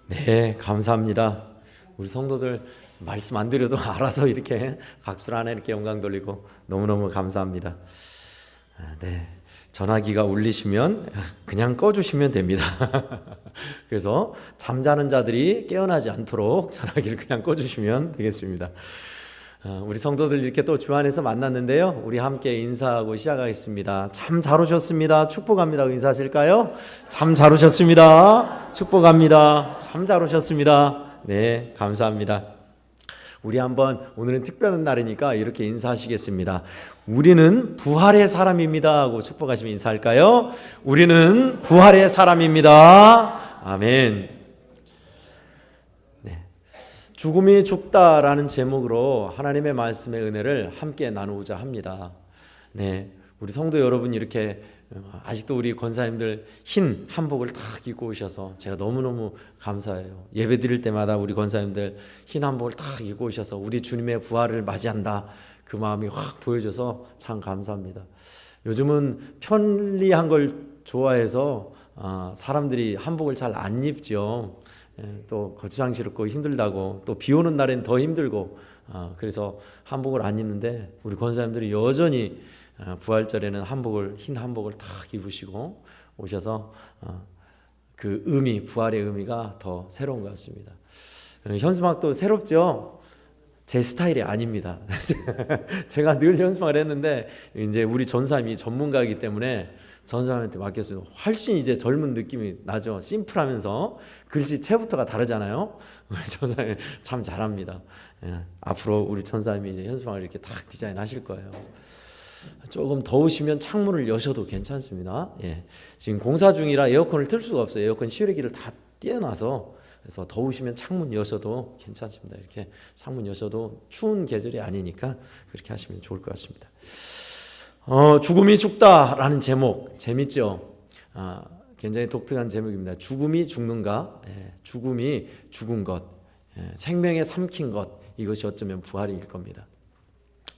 네, 감사합니다. 우리 성도들 말씀 안 드려도 알아서 이렇게 박수를 하나 이렇게 영광 돌리고 너무너무 감사합니다. 네, 전화기가 울리시면 그냥 꺼주시면 됩니다. 그래서 잠자는 자들이 깨어나지 않도록 전화기를 그냥 꺼주시면 되겠습니다. 우리 성도들 이렇게 또 주 안에서 만났는데요, 우리 함께 인사하고 시작하겠습니다. 참 잘 오셨습니다. 축복합니다. 인사하실까요? 참 잘 오셨습니다. 축복합니다. 참 잘 오셨습니다. 네, 감사합니다. 우리 한번 오늘은 특별한 날이니까 이렇게 인사하시겠습니다. 우리는 부활의 사람입니다 하고 축복하시면 인사할까요? 우리는 부활의 사람입니다. 아멘. 죽음이 죽다라는 제목으로 하나님의 말씀의 은혜를 함께 나누고자 합니다. 네, 우리 성도 여러분 이렇게 아직도 우리 권사님들 흰 한복을 딱 입고 오셔서 제가 너무너무 감사해요. 예배 드릴 때마다 우리 권사님들 흰 한복을 딱 입고 오셔서 우리 주님의 부활을 맞이한다, 그 마음이 확 보여져서 참 감사합니다. 요즘은 편리한 걸 좋아해서 사람들이 한복을 잘 안 입죠. 또 거추장스럽고 힘들다고, 또 비 오는 날엔 더 힘들고, 그래서 한복을 안 입는데 우리 권사님들이 여전히 부활절에는 흰 한복을 딱 입으시고 오셔서 그 의미, 부활의 의미가 더 새로운 것 같습니다. 현수막도 새롭죠? 제 스타일이 아닙니다. 제가 늘 현수막을 했는데 이제 우리 전사님이 전문가이기 때문에 전사님한테 맡겼어요. 훨씬 이제 젊은 느낌이 나죠. 심플하면서 글씨체부터가 다르잖아요. 우리 전사님 참 잘합니다. 앞으로 우리 전사님이 이제 현수막을 이렇게 딱 디자인하실 거예요. 조금 더우시면 창문을 여셔도 괜찮습니다. 지금 공사 중이라 에어컨을 틀 수가 없어요. 에어컨 실외기를 다 띄어놔서, 그래서 더우시면 창문 여셔도 괜찮습니다. 이렇게 창문 여셔도 추운 계절이 아니니까 그렇게 하시면 좋을 것 같습니다. 죽음이 죽다라는 제목 재밌죠? 굉장히 독특한 제목입니다. 죽음이 죽는가? 죽음이 죽은 것, 생명에 삼킨 것, 이것이 어쩌면 부활일 겁니다.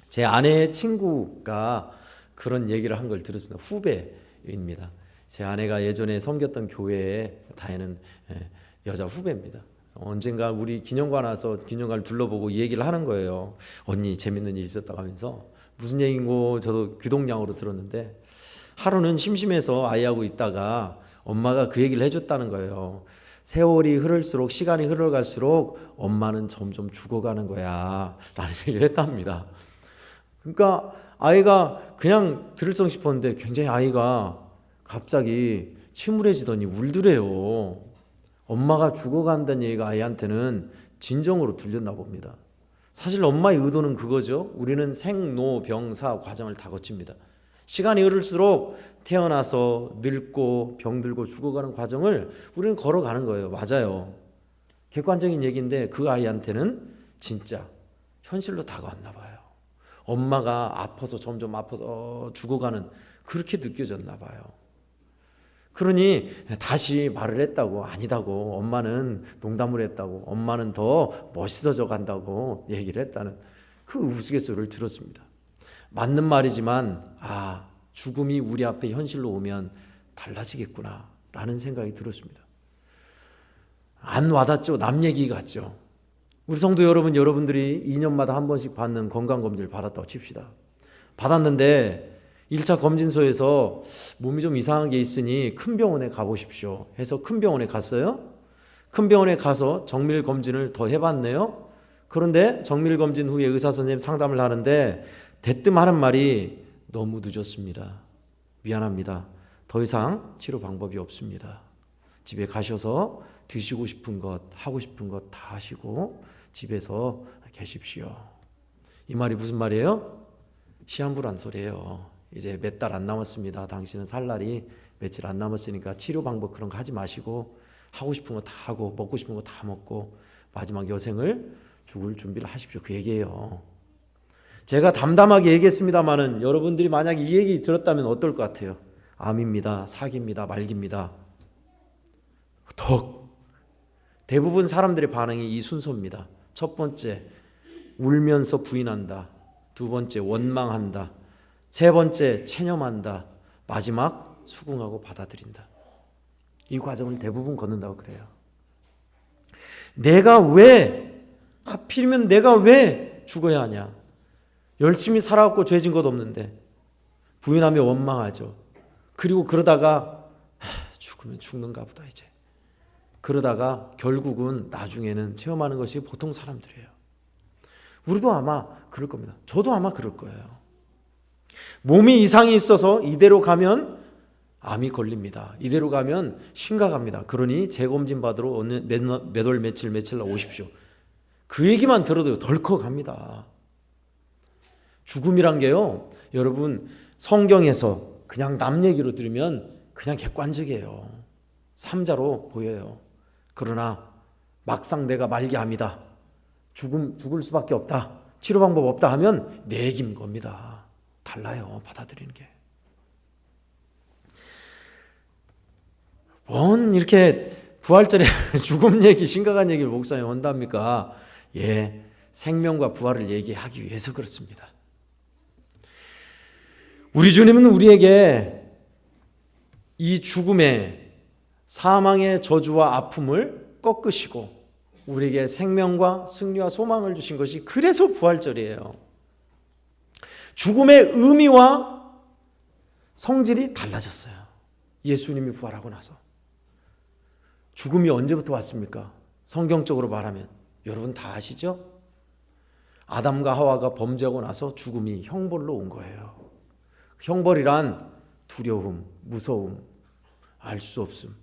제 아내의 친구가 그런 얘기를 한 걸 들었습니다. 후배입니다. 제 아내가 예전에 섬겼던 교회에 다니는 여자 후배입니다. 언젠가 우리 기념관 와서 기념관을 둘러보고 이 얘기를 하는 거예요. 언니 재밌는 일 있었다고 하면서. 무슨 얘기인고 저도 귀동냥으로 들었는데, 하루는 심심해서 아이하고 있다가 엄마가 그 얘기를 해줬다는 거예요. 세월이 흐를수록, 시간이 흘러갈수록 엄마는 점점 죽어가는 거야 라는 얘기를 했답니다. 그러니까 아이가 그냥 들을성 싶었는데 굉장히 아이가 갑자기 침울해지더니 울더래요. 엄마가 죽어간다는 얘기가 아이한테는 진정으로 들렸나 봅니다. 사실 엄마의 의도는 그거죠. 우리는 생로병사 과정을 다 거칩니다. 시간이 흐를수록 태어나서 늙고 병들고 죽어가는 과정을 우리는 걸어가는 거예요. 맞아요. 객관적인 얘기인데 그 아이한테는 진짜 현실로 다가왔나 봐요. 엄마가 아파서 점점 아파서 죽어가는, 그렇게 느껴졌나 봐요. 그러니 다시 말을 했다고, 아니다고, 엄마는 농담을 했다고, 엄마는 더 멋있어져 간다고 얘기를 했다는 그 우스갯소리를 들었습니다. 맞는 말이지만 죽음이 우리 앞에 현실로 오면 달라지겠구나 라는 생각이 들었습니다. 안 와닿죠? 남 얘기 같죠? 우리 성도 여러분, 여러분들이 2년마다 한 번씩 받는 건강검진을 받았다고 칩시다. 받았는데 1차 검진소에서 몸이 좀 이상한 게 있으니 큰 병원에 가보십시오 해서 큰 병원에 갔어요. 큰 병원에 가서 정밀 검진을 더 해봤네요. 그런데 정밀 검진 후에 의사 선생님 상담을 하는데 대뜸 하는 말이, 너무 늦었습니다. 미안합니다. 더 이상 치료 방법이 없습니다. 집에 가셔서 드시고 싶은 것, 하고 싶은 것 다 하시고 집에서 계십시오. 이 말이 무슨 말이에요? 시한부란 소리예요. 이제 몇 달 안 남았습니다. 당신은 살 날이 며칠 안 남았으니까 치료 방법 그런 거 하지 마시고 하고 싶은 거 다 하고 먹고 싶은 거 다 먹고 마지막 여생을 죽을 준비를 하십시오. 그 얘기예요. 제가 담담하게 얘기했습니다마는 여러분들이 만약에 이 얘기 들었다면 어떨 것 같아요? 암입니다. 사기입니다. 말기입니다. 대부분 사람들의 반응이 이 순서입니다. 첫 번째, 울면서 부인한다. 두 번째, 원망한다. 세 번째, 체념한다. 마지막, 수긍하고 받아들인다. 이 과정을 대부분 걷는다고 그래요. 하필이면 내가 왜 죽어야 하냐? 열심히 살아왔고 죄진 것 없는데. 부인하며 원망하죠. 그리고 그러다가 죽으면 죽는가 보다 이제. 그러다가 결국은 나중에는 체험하는 것이 보통 사람들이에요. 우리도 아마 그럴 겁니다. 저도 아마 그럴 거예요. 몸이 이상이 있어서 이대로 가면 암이 걸립니다. 이대로 가면 심각합니다. 그러니 재검진 받으러 몇 월 며칠 날 오십시오. 그 얘기만 들어도 덜컥합니다. 죽음이란 게요, 여러분 성경에서 그냥 남 얘기로 들으면 그냥 객관적이에요. 삼자로 보여요. 그러나 막상 내가 말기암이다, 죽을 수밖에 없다, 치료 방법 없다 하면 내 얘기인 겁니다. 달라요, 받아들이는 게. 뭔 이렇게 부활절에 죽음 얘기, 심각한 얘기를 목사님 한답니까? 예, 생명과 부활을 얘기하기 위해서 그렇습니다. 우리 주님은 우리에게 이 죽음의, 사망의 저주와 아픔을 꺾으시고 우리에게 생명과 승리와 소망을 주신 것이 그래서 부활절이에요. 죽음의 의미와 성질이 달라졌어요. 예수님이 부활하고 나서. 죽음이 언제부터 왔습니까? 성경적으로 말하면 여러분 다 아시죠? 아담과 하와가 범죄하고 나서 죽음이 형벌로 온 거예요. 형벌이란 두려움, 무서움, 알 수 없음.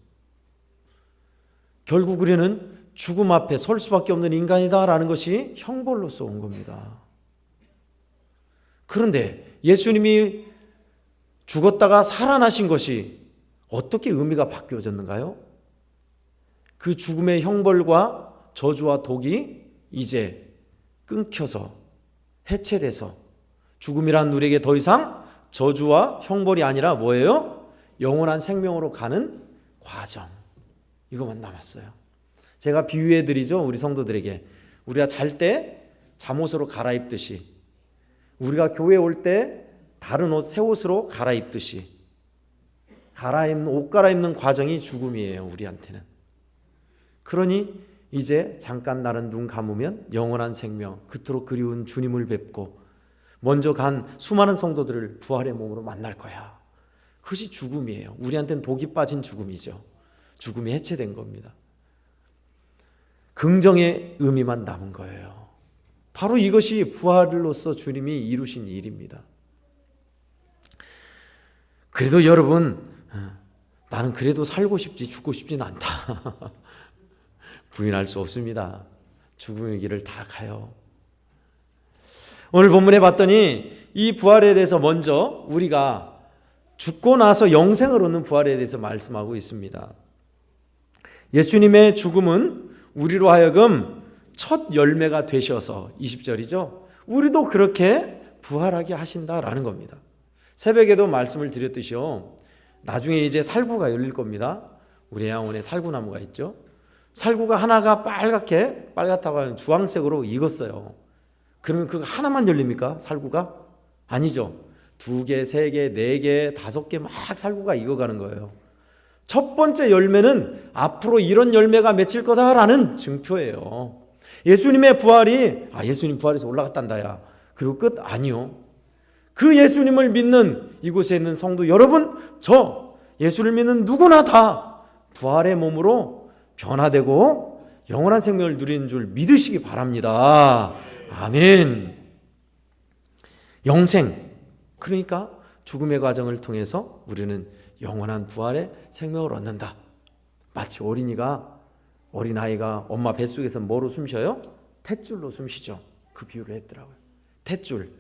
결국 우리는 죽음 앞에 설 수밖에 없는 인간이다라는 것이 형벌로서 온 겁니다. 그런데 예수님이 죽었다가 살아나신 것이 어떻게 의미가 바뀌어졌는가요? 그 죽음의 형벌과 저주와 독이 이제 끊겨서 해체돼서 죽음이란 우리에게 더 이상 저주와 형벌이 아니라 뭐예요? 영원한 생명으로 가는 과정. 이것만 남았어요. 제가 비유해 드리죠, 우리 성도들에게. 우리가 잘 때 잠옷으로 갈아입듯이, 우리가 교회 올 때 다른 옷, 새 옷으로 갈아입듯이, 옷 갈아입는 과정이 죽음이에요, 우리한테는. 그러니 이제 잠깐 나는 눈 감으면 영원한 생명, 그토록 그리운 주님을 뵙고 먼저 간 수많은 성도들을 부활의 몸으로 만날 거야. 그것이 죽음이에요. 우리한테는 독이 빠진 죽음이죠. 죽음이 해체된 겁니다. 긍정의 의미만 남은 거예요. 바로 이것이 부활로서 주님이 이루신 일입니다. 그래도 여러분, 나는 그래도 살고 싶지 죽고 싶지는 않다. 부인할 수 없습니다. 죽음의 길을 다 가요. 오늘 본문에 봤더니 이 부활에 대해서 먼저 우리가 죽고 나서 영생을 얻는 부활에 대해서 말씀하고 있습니다. 예수님의 죽음은 우리로 하여금 첫 열매가 되셔서, 20절이죠. 우리도 그렇게 부활하게 하신다라는 겁니다. 새벽에도 말씀을 드렸듯이요, 나중에 이제 살구가 열릴 겁니다. 우리 양원에 살구나무가 있죠. 살구가 하나가 빨갛다고 주황색으로 익었어요. 그러면 그거 하나만 열립니까? 살구가? 아니죠. 2개, 3개, 4개, 5개 막 살구가 익어가는 거예요. 첫 번째 열매는 앞으로 이런 열매가 맺힐 거다라는 증표예요. 예수님의 부활이, 예수님 부활해서 올라갔단다야, 그리고 끝? 아니요. 그 예수님을 믿는 이곳에 있는 성도 여러분, 저 예수를 믿는 누구나 다 부활의 몸으로 변화되고 영원한 생명을 누리는 줄 믿으시기 바랍니다. 아멘. 영생, 그러니까 죽음의 과정을 통해서 우리는 영원한 부활의 생명을 얻는다. 마치 어린아이가 엄마 뱃속에서 뭐로 숨쉬어요? 탯줄로 숨쉬죠. 그 비유를 했더라고요. 탯줄.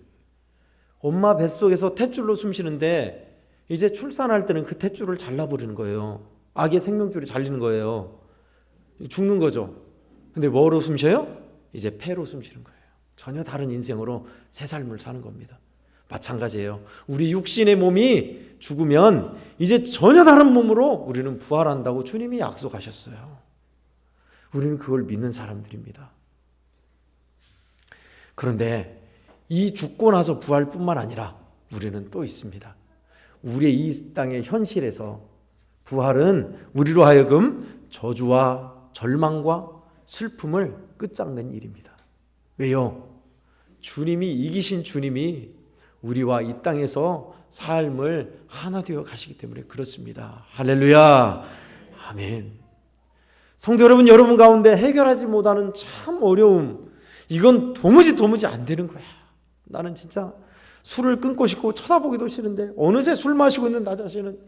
엄마 뱃속에서 탯줄로 숨쉬는데 이제 출산할 때는 그 탯줄을 잘라버리는 거예요. 아기의 생명줄이 잘리는 거예요. 죽는 거죠. 근데 뭐로 숨쉬어요? 이제 폐로 숨쉬는 거예요. 전혀 다른 인생으로 새 삶을 사는 겁니다. 마찬가지예요. 우리 육신의 몸이 죽으면 이제 전혀 다른 몸으로 우리는 부활한다고 주님이 약속하셨어요. 우리는 그걸 믿는 사람들입니다. 그런데 이 죽고 나서 부활뿐만 아니라 우리는 또 있습니다. 우리의 이 땅의 현실에서 부활은 우리로 하여금 저주와 절망과 슬픔을 끝장낸 일입니다. 왜요? 주님이 이기신 주님이 우리와 이 땅에서 삶을 하나 되어 가시기 때문에 그렇습니다. 할렐루야. 아멘. 성도 여러분, 여러분 가운데 해결하지 못하는 참 어려움, 이건 도무지 안 되는 거야. 나는 진짜 술을 끊고 싶고 쳐다보기도 싫은데 어느새 술 마시고 있는 나 자신은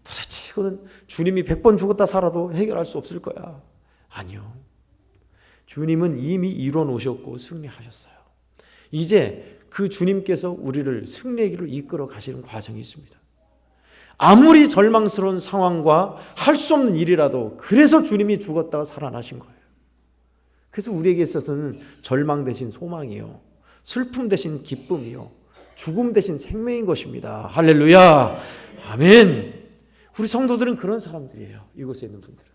도대체 이거는 주님이 100번 죽었다 살아도 해결할 수 없을 거야. 아니요. 주님은 이미 이뤄 놓으셨고 승리하셨어요. 이제 그 주님께서 우리를 승리의 길을 이끌어 가시는 과정이 있습니다. 아무리 절망스러운 상황과 할 수 없는 일이라도 그래서 주님이 죽었다가 살아나신 거예요. 그래서 우리에게 있어서는 절망 대신 소망이요, 슬픔 대신 기쁨이요, 죽음 대신 생명인 것입니다. 할렐루야. 아멘. 우리 성도들은 그런 사람들이에요. 이곳에 있는 분들은.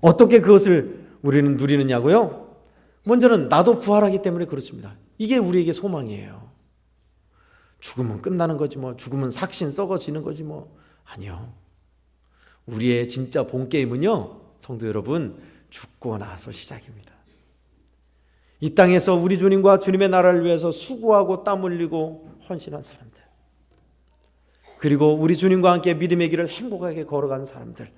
어떻게 그것을 우리는 누리느냐고요? 먼저는 나도 부활하기 때문에 그렇습니다. 이게 우리에게 소망이에요. 죽으면 끝나는 거지 뭐, 죽으면 삭신 썩어지는 거지 뭐. 아니요. 우리의 진짜 본 게임은요, 성도 여러분, 죽고 나서 시작입니다. 이 땅에서 우리 주님과 주님의 나라를 위해서 수고하고 땀 흘리고 헌신한 사람들, 그리고 우리 주님과 함께 믿음의 길을 행복하게 걸어가는 사람들,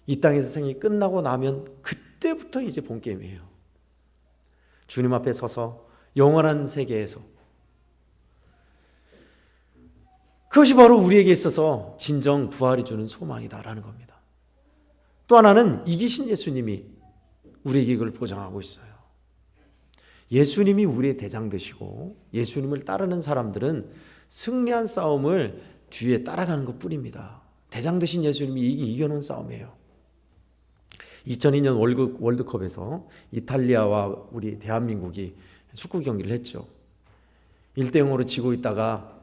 이 땅에서 생이 끝나고 나면 그때부터 이제 본 게임이에요. 주님 앞에 서서 영원한 세계에서, 그것이 바로 우리에게 있어서 진정 부활이 주는 소망이다라는 겁니다. 또 하나는 이기신 예수님이 우리에게 이걸 보장하고 있어요. 예수님이 우리의 대장 되시고 예수님을 따르는 사람들은 승리한 싸움을 뒤에 따라가는 것 뿐입니다. 대장 되신 예수님이 이겨놓은 싸움이에요. 2002년 월드컵에서 이탈리아와 우리 대한민국이 축구 경기를 했죠. 1대0으로 지고 있다가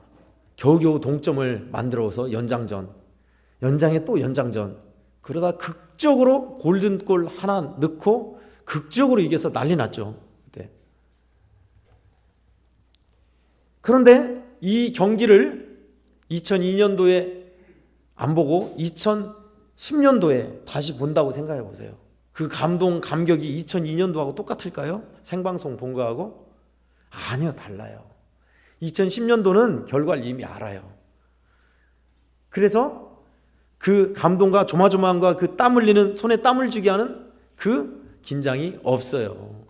겨우겨우 동점을 만들어서 연장에 또 연장전, 그러다 극적으로 골든골 하나 넣고 극적으로 이겨서 난리 났죠. 그때. 그런데 이 경기를 2002년도에 안 보고 2010년도에 다시 본다고 생각해 보세요. 그 감동, 감격이 2002년도하고 똑같을까요? 생방송 본 거하고? 아니요, 달라요. 2010년도는 결과를 이미 알아요. 그래서 그 감동과 조마조마함과 그 땀 흘리는, 손에 땀을 쥐게 하는 그 긴장이 없어요.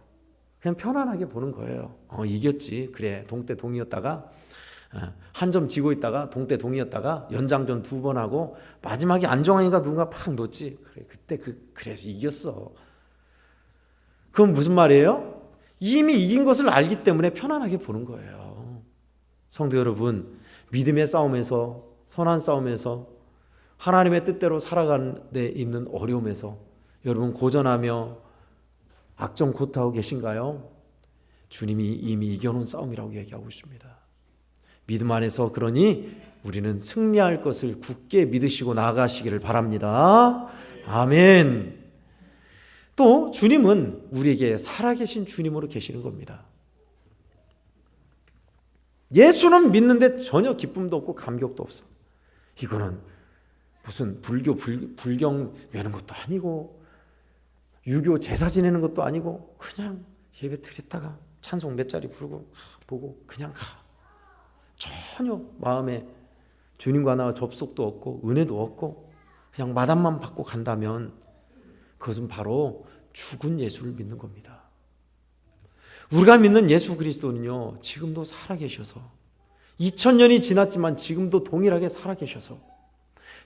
그냥 편안하게 보는 거예요. 이겼지. 그래, 동때 동이었다가 한 점 지고 있다가 동때 동이었다가 연장전 2번 하고 마지막에 안정환이가 누군가 팍 넣었지. 그래, 그때 그래서 이겼어. 그건 무슨 말이에요? 이미 이긴 것을 알기 때문에 편안하게 보는 거예요. 성도 여러분, 믿음의 싸움에서, 선한 싸움에서, 하나님의 뜻대로 살아가는 데 있는 어려움에서 여러분 고전하며 악정고투하고 계신가요? 주님이 이미 이겨놓은 싸움이라고 얘기하고 있습니다. 믿음 안에서 그러니 우리는 승리할 것을 굳게 믿으시고 나아가시기를 바랍니다. 아멘. 또 주님은 우리에게 살아계신 주님으로 계시는 겁니다. 예수는 믿는데 전혀 기쁨도 없고 감격도 없어. 이거는 무슨 불경 외는 것도 아니고 유교 제사 지내는 것도 아니고 그냥 예배 드렸다가 찬송 몇 자리 부르고 보고 그냥 가. 전혀 마음에 주님과 나와 접속도 없고 은혜도 없고 그냥 마담만 받고 간다면 그것은 바로 죽은 예수를 믿는 겁니다. 우리가 믿는 예수 그리스도는요, 지금도 살아계셔서 2000년이 지났지만 지금도 동일하게 살아계셔서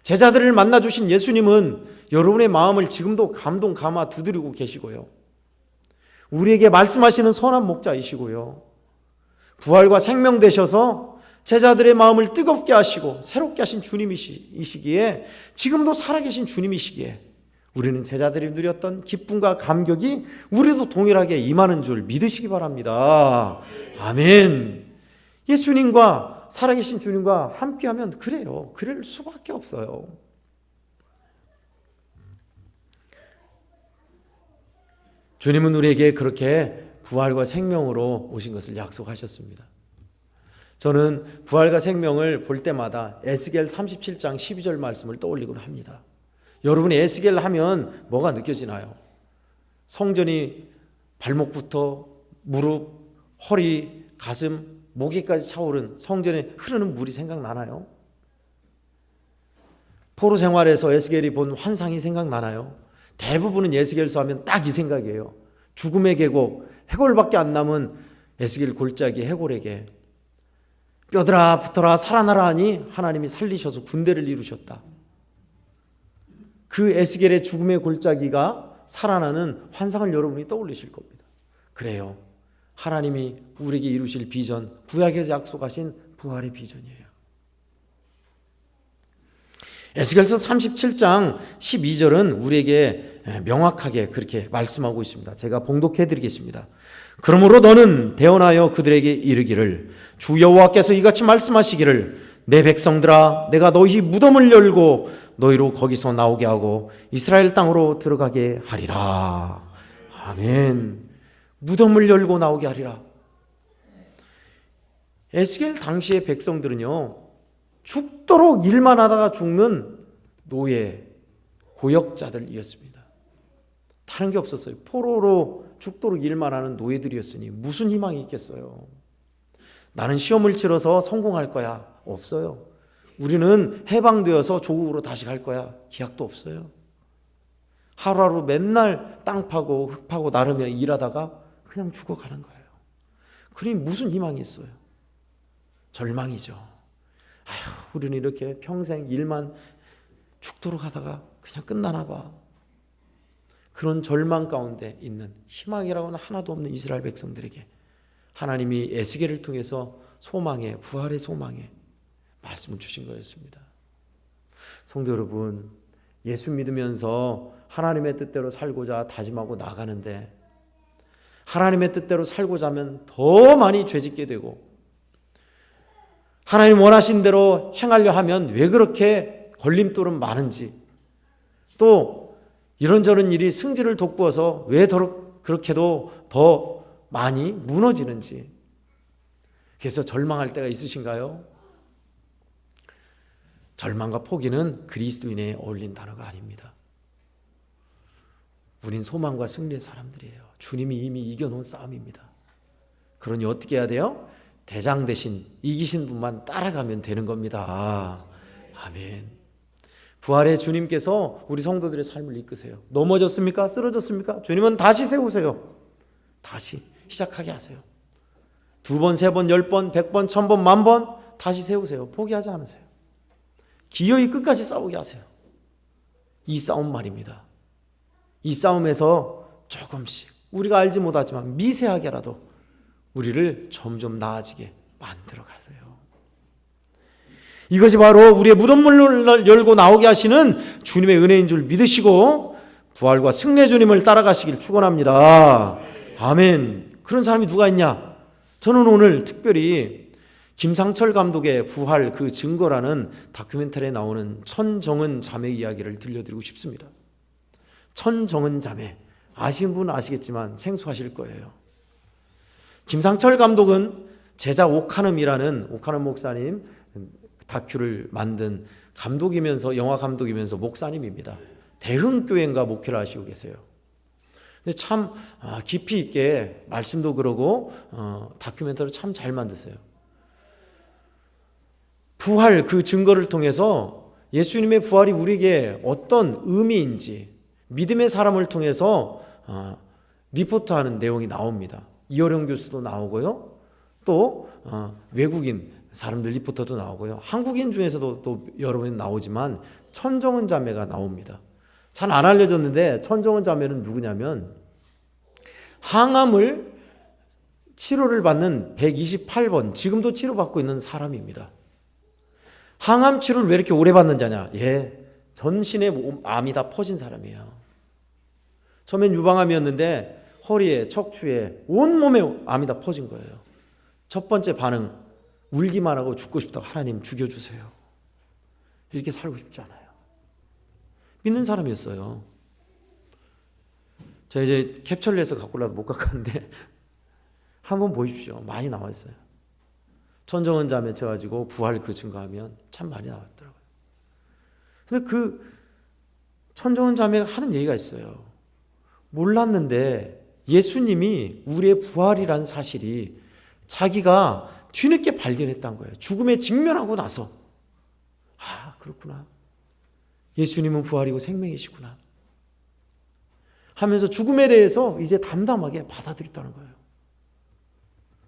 제자들을 만나주신 예수님은 여러분의 마음을 지금도 감동 감아 두드리고 계시고요, 우리에게 말씀하시는 선한 목자이시고요, 부활과 생명 되셔서 제자들의 마음을 뜨겁게 하시고 새롭게 하신 주님이시기에, 지금도 살아계신 주님이시기에 우리는 제자들이 누렸던 기쁨과 감격이 우리도 동일하게 임하는 줄 믿으시기 바랍니다. 아멘. 예수님과 살아계신 주님과 함께하면 그래요. 그럴 수밖에 없어요. 주님은 우리에게 그렇게 부활과 생명으로 오신 것을 약속하셨습니다. 저는 부활과 생명을 볼 때마다 에스겔 37장 12절 말씀을 떠올리곤 합니다. 여러분이 에스겔 하면 뭐가 느껴지나요? 성전이 발목부터 무릎, 허리, 가슴, 목에까지 차오른 성전에 흐르는 물이 생각나나요? 포로 생활에서 에스겔이 본 환상이 생각나나요? 대부분은 에스겔서 하면 딱 이 생각이에요. 죽음의 계곡, 해골밖에 안 남은 에스겔 골짜기 해골에게 뼈들아 붙어라 살아나라 하니 하나님이 살리셔서 군대를 이루셨다. 그 에스겔의 죽음의 골짜기가 살아나는 환상을 여러분이 떠올리실 겁니다. 그래요. 하나님이 우리에게 이루실 비전, 구약에서 약속하신 부활의 비전이에요. 에스겔서 37장 12절은 우리에게 명확하게 그렇게 말씀하고 있습니다. 제가 봉독해 드리겠습니다. 그러므로 너는 대언하여 그들에게 이르기를 주 여호와께서 이같이 말씀하시기를 내 백성들아 내가 너희 무덤을 열고 너희로 거기서 나오게 하고 이스라엘 땅으로 들어가게 하리라. 아멘. 무덤을 열고 나오게 하리라. 에스겔 당시의 백성들은요, 죽도록 일만 하다가 죽는 노예, 고역자들이었습니다. 다른 게 없었어요. 포로로 죽도록 일만 하는 노예들이었으니 무슨 희망이 있겠어요? 나는 시험을 치러서 성공할 거야. 없어요. 우리는 해방되어서 조국으로 다시 갈 거야. 기약도 없어요. 하루하루 맨날 땅 파고 흙 파고 나르며 일하다가 그냥 죽어가는 거예요. 그러니 무슨 희망이 있어요? 절망이죠. 아휴, 우리는 이렇게 평생 일만 죽도록 하다가 그냥 끝나나 봐. 그런 절망 가운데 있는 희망이라고는 하나도 없는 이스라엘 백성들에게 하나님이 에스겔을 통해서 소망의, 부활의 소망의 말씀을 주신 거였습니다. 성도 여러분, 예수 믿으면서 하나님의 뜻대로 살고자 다짐하고 나가는데 하나님의 뜻대로 살고자 하면 더 많이 죄짓게 되고 하나님 원하신 대로 행하려 하면 왜 그렇게 걸림돌은 많은지 또 이런저런 일이 승질을 돋구어서 왜 그렇게도 더 많이 무너지는지 그래서 절망할 때가 있으신가요? 절망과 포기는 그리스도인에 어울린 단어가 아닙니다. 우린 소망과 승리의 사람들이에요. 주님이 이미 이겨놓은 싸움입니다. 그러니 어떻게 해야 돼요? 대장 대신 이기신 분만 따라가면 되는 겁니다. 아멘. 부활의 주님께서 우리 성도들의 삶을 이끄세요. 넘어졌습니까? 쓰러졌습니까? 주님은 다시 세우세요. 다시 시작하게 하세요. 2번, 3번, 10번, 100번, 1000번, 10,000번 다시 세우세요. 포기하지 않으세요. 기어이 끝까지 싸우게 하세요. 이 싸움 말입니다. 이 싸움에서 조금씩 우리가 알지 못하지만 미세하게라도 우리를 점점 나아지게 만들어 가세요. 이것이 바로 우리의 무덤문을 열고 나오게 하시는 주님의 은혜인 줄 믿으시고 부활과 승리의 주님을 따라가시길 축원합니다. 아멘. 그런 사람이 누가 있냐? 저는 오늘 특별히 김상철 감독의 부활 그 증거라는 다큐멘터리에 나오는 천정은 자매 이야기를 들려드리고 싶습니다. 천정은 자매, 아시는 분은 아시겠지만 생소하실 거예요. 김상철 감독은 제자 오카넘이라는 오카넘 목사님 다큐를 만든 감독이면서 영화 감독이면서 목사님입니다. 대흥교회인가 목회를 하시고 계세요. 근데 참 깊이 있게 말씀도 그러고 다큐멘터리 참 잘 만드세요. 부활 그 증거를 통해서 예수님의 부활이 우리에게 어떤 의미인지 믿음의 사람을 통해서 리포트하는 내용이 나옵니다. 이어령 교수도 나오고요. 또 외국인 사람들 리포터도 나오고요. 한국인 중에서도 또 여러 분 나오지만 천정은 자매가 나옵니다. 잘 안 알려졌는데 천정은 자매는 누구냐면 항암을 치료를 받는 128번 지금도 치료받고 있는 사람입니다. 항암 치료를 왜 이렇게 오래 받는자냐? 전신에 암이 다 퍼진 사람이에요. 처음엔 유방암이었는데 허리에, 척추에, 온몸에 암이 다 퍼진 거예요. 첫 번째 반응, 울기만 하고 죽고 싶다고 하나님 죽여주세요. 이렇게 살고 싶지 않아요. 믿는 사람이었어요. 제가 이제 캡처를 해서 갖고 올라도 못 갖고 왔는데 한번 보십시오. 많이 나와 있어요. 천정은 자매 쳐가지고 부활 그 증거하면 참 많이 나왔더라고요. 근데 그 천정원 자매가 하는 얘기가 있어요. 몰랐는데 예수님이 우리의 부활이라는 사실이 자기가 뒤늦게 발견했다는 거예요. 죽음에 직면하고 나서 아, 그렇구나. 예수님은 부활이고 생명이시구나 하면서 죽음에 대해서 이제 담담하게 받아들였다는 거예요.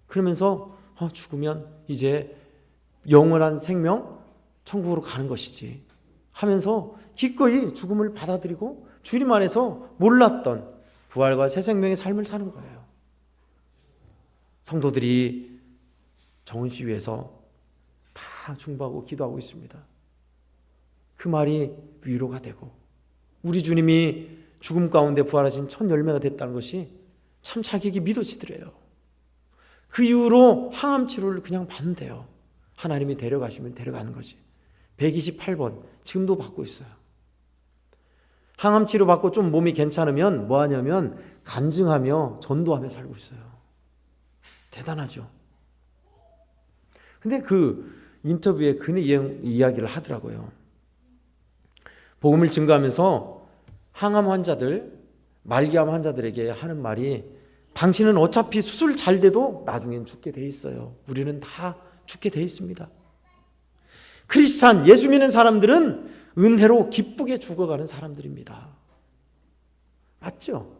그러면서 죽으면 이제 영원한 생명 천국으로 가는 것이지 하면서 기꺼이 죽음을 받아들이고 주님 안에서 몰랐던 부활과 새 생명의 삶을 사는 거예요. 성도들이 정은시위에서 다 중보하고 기도하고 있습니다. 그 말이 위로가 되고 우리 주님이 죽음 가운데 부활하신 첫 열매가 됐다는 것이 참 자기에게 믿어지더래요. 그 이후로 항암 치료를 그냥 받는데요. 하나님이 데려가시면 데려가는 거지. 128번 지금도 받고 있어요. 항암 치료 받고 좀 몸이 괜찮으면 뭐 하냐면 간증하며 전도하며 살고 있어요. 대단하죠. 근데 그 인터뷰에 그 이야기를 하더라고요. 복음을 증거하면서 항암 환자들, 말기암 환자들에게 하는 말이 당신은 어차피 수술 잘 돼도 나중엔 죽게 돼 있어요. 우리는 다 죽게 돼 있습니다. 크리스찬, 예수 믿는 사람들은 은혜로 기쁘게 죽어가는 사람들입니다. 맞죠?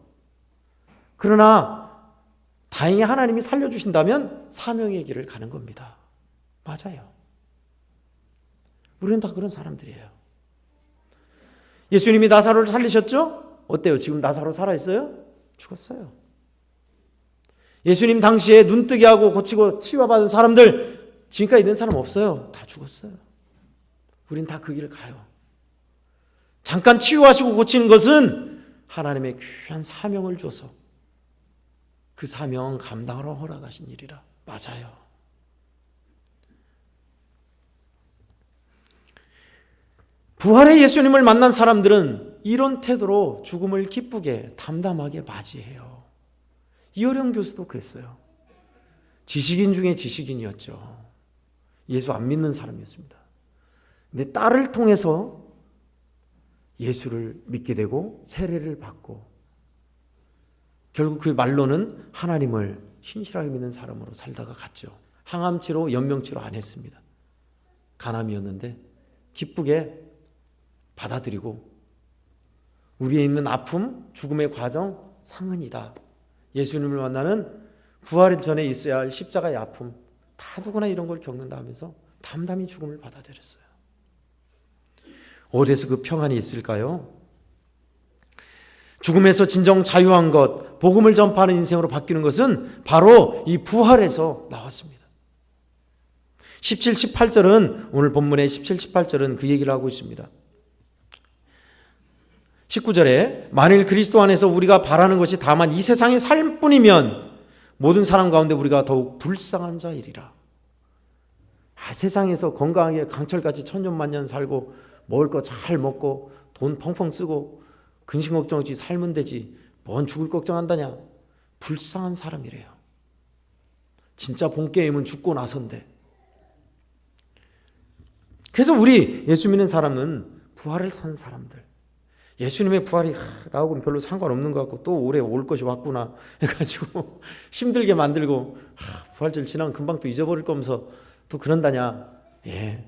그러나 다행히 하나님이 살려주신다면 사명의 길을 가는 겁니다. 맞아요. 우리는 다 그런 사람들이에요. 예수님이 나사로를 살리셨죠? 어때요? 지금 나사로 살아있어요? 죽었어요. 예수님 당시에 눈뜨게 하고 고치고 치유받은 사람들 지금까지 있는 사람 없어요. 다 죽었어요. 우린 다 그 길을 가요. 잠깐 치유하시고 고치는 것은 하나님의 귀한 사명을 줘서 그 사명 감당하러 허락하신 일이라. 맞아요. 부활의 예수님을 만난 사람들은 이런 태도로 죽음을 기쁘게 담담하게 맞이해요. 이어령 교수도 그랬어요. 지식인 중에 지식인이었죠. 예수 안 믿는 사람이었습니다. 근데 딸을 통해서 예수를 믿게 되고 세례를 받고 결국 그 말로는 하나님을 신실하게 믿는 사람으로 살다가 갔죠. 항암치료, 연명치료 안 했습니다. 간암이었는데 기쁘게 받아들이고 우리에 있는 아픔, 죽음의 과정, 상흔이다. 예수님을 만나는 부활 전에 있어야 할 십자가의 아픔, 다 누구나 이런 걸 겪는다 하면서 담담히 죽음을 받아들였어요. 어디서 그 평안이 있을까요? 죽음에서 진정 자유한 것, 복음을 전파하는 인생으로 바뀌는 것은 바로 이 부활에서 나왔습니다. 17, 18절은 오늘 본문의 17, 18절은 그 얘기를 하고 있습니다. 19절에 만일 그리스도 안에서 우리가 바라는 것이 다만 이 세상의 삶뿐이면 모든 사람 가운데 우리가 더욱 불쌍한 자이리라. 세상에서 건강하게 강철같이 천년만년 살고 먹을 거 잘 먹고 돈 펑펑 쓰고 근심 걱정 없이 살면 되지 뭔 죽을 걱정한다냐. 불쌍한 사람이래요. 진짜 본 게임은 죽고 나선데. 그래서 우리 예수 믿는 사람은 부활을 산 사람들, 예수님의 부활이 나하고는 별로 상관없는 것 같고 또 올해 올 것이 왔구나 해가지고 힘들게 만들고 부활절 지나면 금방 또 잊어버릴 거면서 또 그런다냐. 예,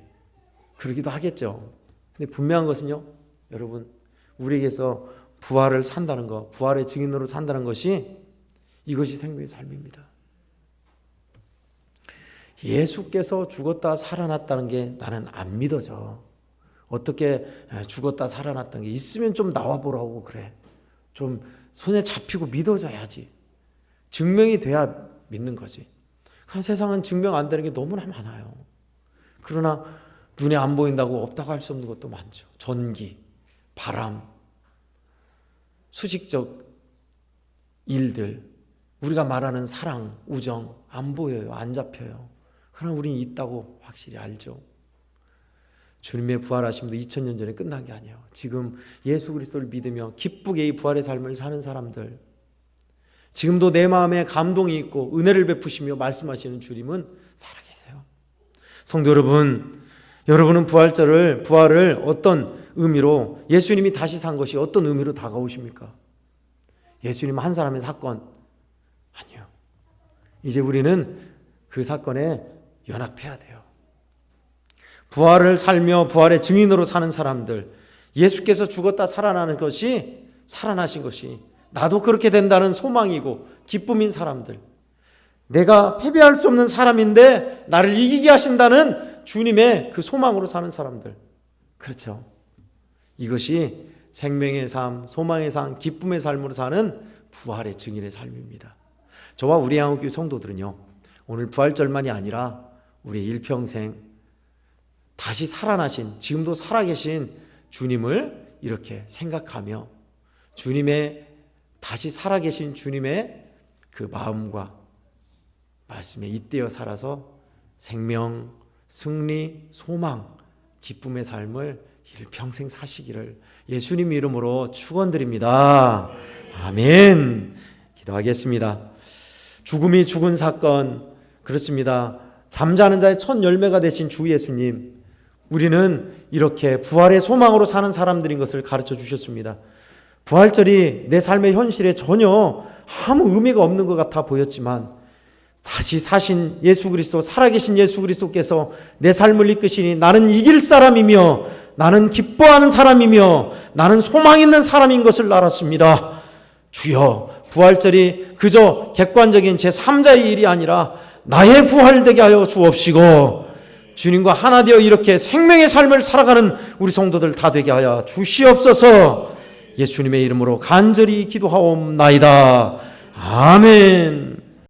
그러기도 하겠죠. 근데 분명한 것은요, 여러분, 우리에게서 부활을 산다는 것, 부활의 증인으로 산다는 것이 이것이 생명의 삶입니다. 예수께서 죽었다 살아났다는 게 나는 안 믿어져. 어떻게 죽었다 살아났다는 게 있으면 좀 나와보라고 그래. 좀 손에 잡히고 믿어져야지. 증명이 돼야 믿는 거지. 세상은 증명 안 되는 게 너무나 많아요. 그러나 눈에 안 보인다고 없다고 할 수 없는 것도 많죠. 전기, 바람, 수직적 일들, 우리가 말하는 사랑, 우정 안 보여요. 안 잡혀요. 그러나 우리는 있다고 확실히 알죠. 주님의 부활하심도 2000년 전에 끝난 게 아니에요. 지금 예수 그리스도를 믿으며 기쁘게 이 부활의 삶을 사는 사람들, 지금도 내 마음에 감동이 있고 은혜를 베푸시며 말씀하시는 주님은 살아계세요. 성도 여러분, 여러분은 부활을 어떤 의미로 예수님이 다시 산 것이 어떤 의미로 다가오십니까? 예수님 한 사람의 사건 아니요. 이제 우리는 그 사건에 연합해야 돼요. 부활을 살며 부활의 증인으로 사는 사람들, 예수께서 죽었다 살아나는 것이, 살아나신 것이 나도 그렇게 된다는 소망이고 기쁨인 사람들, 내가 패배할 수 없는 사람인데 나를 이기게 하신다는 주님의 그 소망으로 사는 사람들, 그렇죠. 이것이 생명의 삶, 소망의 삶, 기쁨의 삶으로 사는 부활의 증인의 삶입니다. 저와 우리 한국교회 성도들은요, 오늘 부활절만이 아니라 우리 일평생 다시 살아나신, 지금도 살아계신 주님을 이렇게 생각하며 주님의, 다시 살아계신 주님의 그 마음과 말씀에 잇대어 살아서 생명, 승리, 소망, 기쁨의 삶을 일평생 사시기를 예수님 이름으로 축원드립니다. 아멘. 기도하겠습니다. 죽음이 죽은 사건, 그렇습니다. 잠자는 자의 첫 열매가 되신 주 예수님, 우리는 이렇게 부활의 소망으로 사는 사람들인 것을 가르쳐 주셨습니다. 부활절이 내 삶의 현실에 전혀 아무 의미가 없는 것 같아 보였지만 다시 사신 예수 그리스도, 살아계신 예수 그리스도께서 내 삶을 이끄시니 나는 이길 사람이며 나는 기뻐하는 사람이며 나는 소망 있는 사람인 것을 알았습니다. 주여, 부활절이 그저 객관적인 제3자의 일이 아니라 나의 부활되게 하여 주옵시고 주님과 하나 되어 이렇게 생명의 삶을 살아가는 우리 성도들 다 되게 하여 주시옵소서. 예수님의 이름으로 간절히 기도하옵나이다. 아멘.